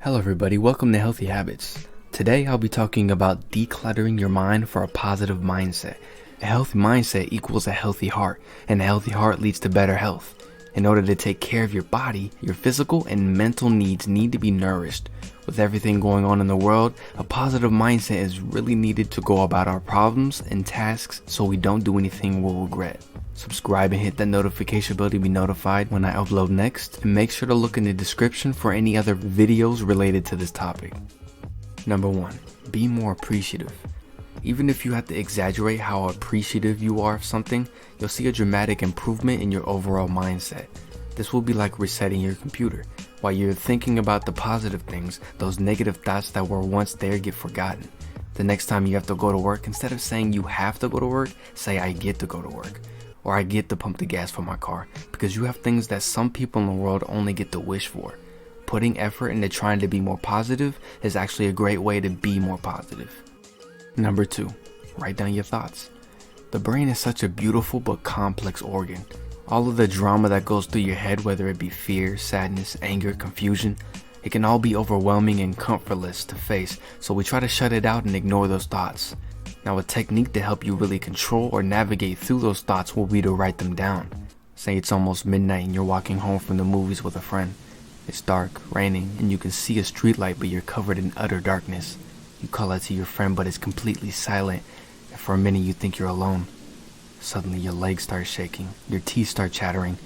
Hello everybody, welcome to Healthy Habits. Today I'll be talking about decluttering your mind for a positive mindset. A healthy mindset equals a healthy heart, and a healthy heart leads to better health. In order to take care of your body, your physical and mental needs need to be nourished. With everything going on in the world, a positive mindset is really needed to go about our problems and tasks so we don't do anything we'll regret. Subscribe and hit that notification bell to be notified when I upload next, and make sure to look in the description for any other videos related to this topic. Number 1. Be more appreciative. Even if you have to exaggerate how appreciative you are of something, you'll see a dramatic improvement in your overall mindset. This will be like resetting your computer. While you're thinking about the positive things, those negative thoughts that were once there get forgotten. The next time you have to go to work, instead of saying you have to go to work, say I get to go to work. Or I get to pump the gas for my car, because you have things that some people in the world only get to wish for. Putting effort into trying to be more positive is actually a great way to be more positive. Number 2, write down your thoughts. The brain is such a beautiful but complex organ. All of the drama that goes through your head, whether it be fear, sadness, anger, confusion, it can all be overwhelming and comfortless to face, so we try to shut it out and ignore those thoughts. Now, a technique to help you really control or navigate through those thoughts will be to write them down. Say it's almost midnight and you're walking home from the movies with a friend. It's dark, raining, and you can see a street light, but you're covered in utter darkness. You call out to your friend, but it's completely silent, and for a minute you think you're alone. Suddenly your legs start shaking, your teeth start chattering.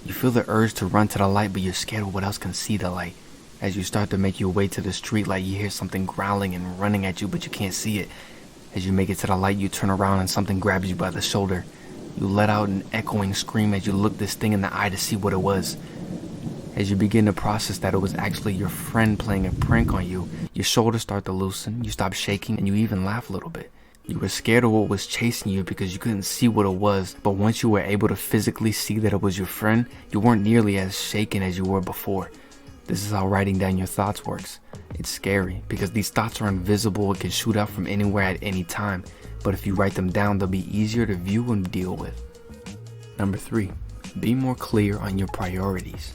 You feel the urge to run to the light, but you're scared of what else can see the light. As you start to make your way to the street light, you hear something growling and running at you, but you can't see it. As you make it to the light, you turn around and something grabs you by the shoulder. You let out an echoing scream as you look this thing in the eye to see what it was. As you begin to process that it was actually your friend playing a prank on you, your shoulders start to loosen, you stop shaking, and you even laugh a little bit. You were scared of what was chasing you because you couldn't see what it was, but once you were able to physically see that it was your friend, you weren't nearly as shaken as you were before. This is how writing down your thoughts works. It's scary because these thoughts are invisible and can shoot out from anywhere at any time, but if you write them down, they'll be easier to view and deal with. Number 3, be more clear on your priorities.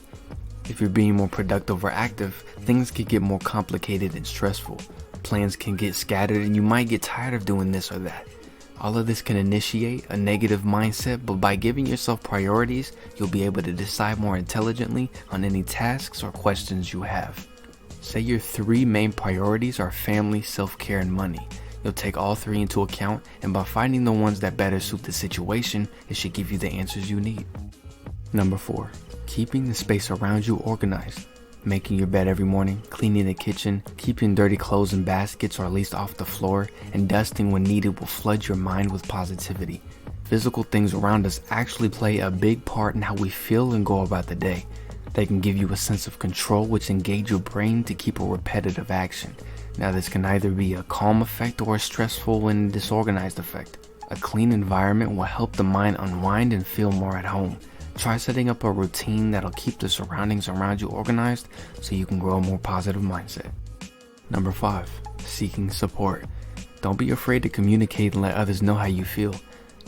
If you're being more productive or active, things can get more complicated and stressful. Plans can get scattered and you might get tired of doing this or that. All of this can initiate a negative mindset, but by giving yourself priorities, you'll be able to decide more intelligently on any tasks or questions you have. Say your 3 main priorities are family, self-care, and money. You'll take all 3 into account, and by finding the ones that better suit the situation, it should give you the answers you need. Number 4, keeping the space around you organized. Making your bed every morning, cleaning the kitchen, keeping dirty clothes in baskets or at least off the floor, and dusting when needed will flood your mind with positivity. Physical things around us actually play a big part in how we feel and go about the day. They can give you a sense of control, which engage your brain to keep a repetitive action. Now, this can either be a calm effect or a stressful and disorganized effect. A clean environment will help the mind unwind and feel more at home. Try setting up a routine that'll keep the surroundings around you organized so you can grow a more positive mindset. Number 5, seeking support. Don't be afraid to communicate and let others know how you feel.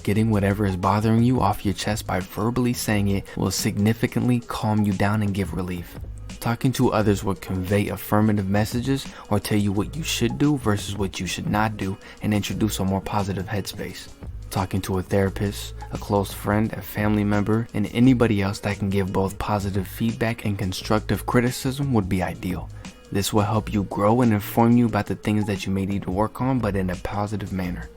Getting whatever is bothering you off your chest by verbally saying it will significantly calm you down and give relief. Talking to others will convey affirmative messages or tell you what you should do versus what you should not do and introduce a more positive headspace. Talking to a therapist, a close friend, a family member, and anybody else that can give both positive feedback and constructive criticism would be ideal. This will help you grow and inform you about the things that you may need to work on, but in a positive manner.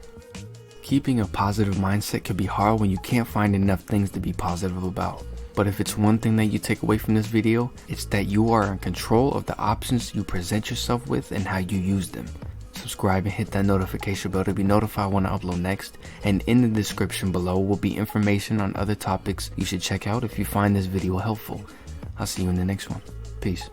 Keeping a positive mindset can be hard when you can't find enough things to be positive about. But if it's one thing that you take away from this video, it's that you are in control of the options you present yourself with and how you use them. Subscribe and hit that notification bell to be notified when I upload next, and in the description below will be information on other topics you should check out if you find this video helpful. I'll see you in the next one. Peace.